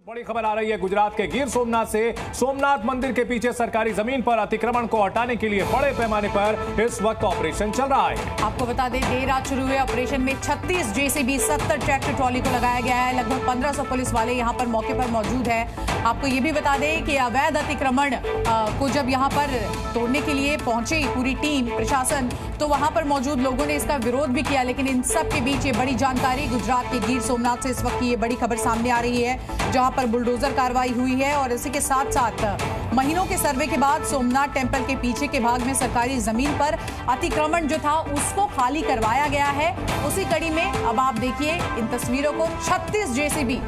बड़ी खबर आ रही है गुजरात के गिर सोमनाथ से। सोमनाथ मंदिर के पीछे सरकारी जमीन पर अतिक्रमण को हटाने के लिए बड़े पैमाने पर इस वक्त ऑपरेशन चल रहा है। आपको बता दें, देर रात शुरू हुए ऑपरेशन में 36 जेसीबी 70 ट्रैक्टर ट्रॉली को लगाया गया है। लगभग 1500 पुलिस वाले यहां पर मौके पर मौजूद है। आपको ये भी बता दें कि अवैध अतिक्रमण को जब यहां पर तोड़ने के लिए पहुंची पूरी टीम प्रशासन, तो वहां पर मौजूद लोगों ने इसका विरोध भी किया। लेकिन इन सब के बीच ये बड़ी जानकारी गुजरात के गिर सोमनाथ से इस वक्त की ये बड़ी खबर सामने आ रही है, जहां पर बुलडोजर कार्रवाई हुई है। और इसी के साथ साथ महीनों के सर्वे के बाद सोमनाथ टेंपल के पीछे के भाग में सरकारी जमीन पर अतिक्रमण जो था उसको खाली करवाया गया है। उसी कड़ी में अब आप देखिए इन तस्वीरों को, 36 जेसीबी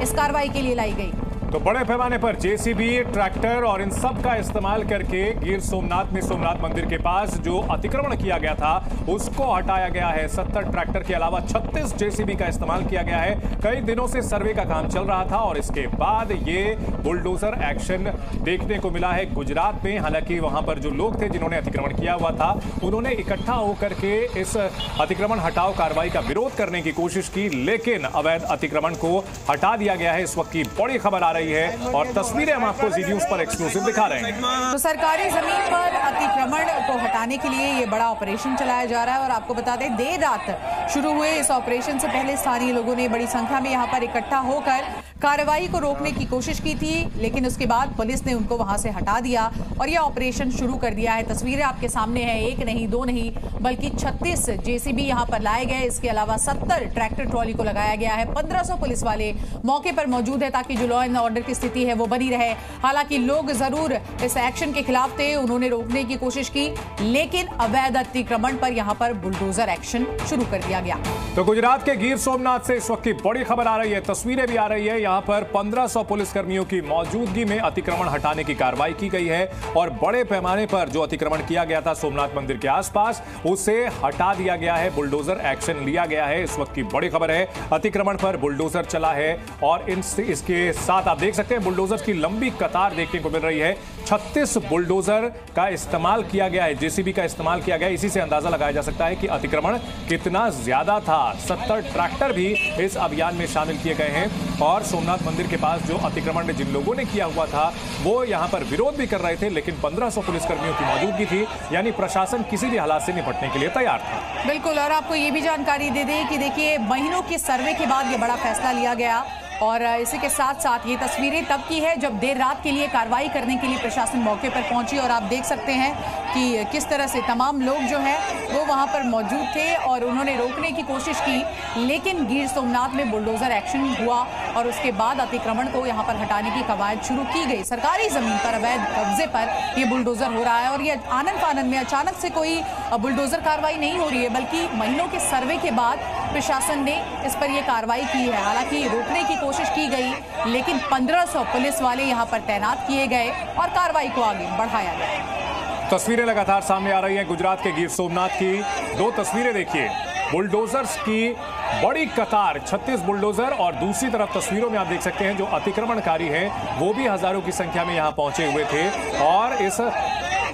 इस कार्रवाई के लिए लाई गई। तो बड़े पैमाने पर जेसीबी, ट्रैक्टर और इन सब का इस्तेमाल करके गिर सोमनाथ में सोमनाथ मंदिर के पास जो अतिक्रमण किया गया था उसको हटाया गया है। 70 ट्रैक्टर के अलावा 36 जेसीबी का इस्तेमाल किया गया है। कई दिनों से सर्वे का काम चल रहा था और इसके बाद ये बुलडोजर एक्शन देखने को मिला है गुजरात में। हालांकि वहां पर जो लोग थे जिन्होंने अतिक्रमण किया हुआ था, उन्होंने इकट्ठा होकर के इस अतिक्रमण हटाओ कार्रवाई का विरोध करने की कोशिश की, लेकिन अवैध अतिक्रमण को हटा दिया गया है। इस वक्त की बड़ी खबर आ रही है और तस्वीरें हम आपको जी न्यूज़ पर एक्सक्लूसिव दिखा रहे हैं। तो सरकारी जमीन पर अतिक्रमण को हटाने के लिए ये बड़ा ऑपरेशन चलाया जा रहा है। और आपको बता दें, देर रात शुरू हुए इस ऑपरेशन से पहले स्थानीय लोगों ने बड़ी संख्या में यहां पर इकट्ठा होकर कार्रवाई को रोकने की कोशिश की थी, लेकिन उसके बाद पुलिस ने उनको वहां से हटा दिया और यह ऑपरेशन शुरू कर दिया है। तस्वीरें आपके सामने हैं, एक नहीं दो नहीं बल्कि 36 जेसीबी यहां पर लाए गए। इसके अलावा 70 ट्रैक्टर ट्रॉली को लगाया गया है। 1500 पुलिस वाले मौके पर मौजूद है ताकि जो लॉ एंड ऑर्डर की स्थिति है वो बनी रहे। हालांकि लोग जरूर इस एक्शन के खिलाफ थे, उन्होंने रोकने की कोशिश की, लेकिन अवैध अतिक्रमण पर यहां पर बुलडोजर एक्शन शुरू कर दिया गया। तो गुजरात के गिर सोमनाथ से इस वक्त की बड़ी खबर आ रही है, तस्वीरें भी आ रही है। यहां पर 1500 पुलिसकर्मियों की मौजूदगी में अतिक्रमण हटाने की कार्रवाई की गई है और बड़े पैमाने पर जो अतिक्रमण किया गया था सोमनाथ मंदिर के आसपास, उसे हटा दिया गया है। बुलडोजर एक्शन लिया गया है। इस वक्त की बड़ी खबर है, अतिक्रमण पर बुलडोजर चला है और इसके साथ आप देख सकते हैं बुलडोजर की लंबी कतार देखने को मिल रही है। 36 बुलडोजर का इस्तेमाल किया गया है, जेसीबी का इस्तेमाल किया गया है। इसी से अंदाजा लगाया जा सकता है कि अतिक्रमण कितना ज्यादा था। 70 ट्रैक्टर भी इस अभियान में शामिल किए गए हैं और सोमनाथ मंदिर के पास जो अतिक्रमण में जिन लोगों ने किया हुआ था वो यहां पर विरोध भी कर रहे थे, लेकिन 1500 पुलिसकर्मियों की मौजूदगी थी, यानी प्रशासन किसी भी हालात से निपटने के लिए तैयार था। बिल्कुल, और आपको ये भी जानकारी दे दें कि देखिए महीनों के सर्वे के बाद ये बड़ा फैसला लिया गया। और इसी के साथ साथ ये तस्वीरें तब की है जब देर रात के लिए कार्रवाई करने के लिए प्रशासन मौके पर पहुंची और आप देख सकते हैं कि किस तरह से तमाम लोग जो हैं वो वहां पर मौजूद थे और उन्होंने रोकने की कोशिश की, लेकिन गिर सोमनाथ में बुलडोजर एक्शन हुआ और उसके बाद अतिक्रमण को यहां पर हटाने की कवायद शुरू की गई। सरकारी जमीन पर अवैध कब्जे पर ये बुलडोजर हो रहा है और ये आनन फानन में अचानक से कोई बुलडोजर कार्रवाई नहीं हो रही है, बल्कि महीनों के सर्वे के बाद प्रशासन ने इस पर यह कार्रवाई की है। हालांकि रोकने की कोशिश की गई, लेकिन 1500 पुलिस वाले यहां पर तैनात किए गए और कार्रवाई को आगे बढ़ाया गया। तस्वीरें लगातार सामने आ रही हैं गुजरात के गिर सोमनाथ की। दो तस्वीरें देखिए, बुलडोजर्स की बड़ी कतार, 36 बुलडोजर, और दूसरी तरफ तस्वीरों में आप देख सकते हैं जो अतिक्रमणकारी हैं वो भी हजारों की संख्या में यहां पहुंचे हुए थे और इस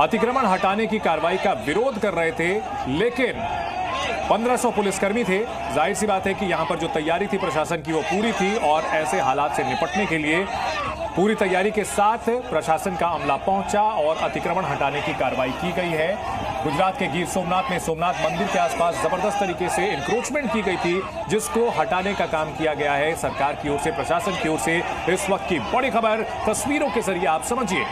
अतिक्रमण हटाने की कार्रवाई का विरोध कर रहे थे। लेकिन 1500 पुलिसकर्मी थे। जाहिर सी बात है कि यहां पर जो तैयारी थी प्रशासन की वो पूरी थी और ऐसे हालात से निपटने के लिए पूरी तैयारी के साथ प्रशासन का अमला पहुंचा और अतिक्रमण हटाने की कार्रवाई की गई है। गुजरात के गिर सोमनाथ में सोमनाथ मंदिर के आसपास जबरदस्त तरीके से इंक्रोचमेंट की गई थी, जिसको हटाने का काम किया गया है सरकार की ओर से, प्रशासन की ओर से। इस वक्त की बड़ी खबर तस्वीरों के जरिए आप समझिए।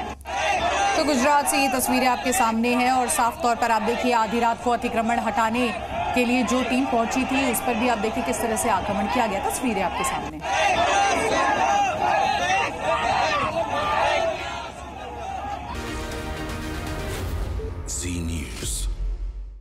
तो गुजरात से ये तस्वीरें आपके सामने हैं और साफ तौर पर आप देखिए आधी रात को अतिक्रमण हटाने के लिए जो टीम पहुंची थी उस पर भी आप देखिए किस तरह से आक्रमण किया गया। तस्वीरें आपके सामने।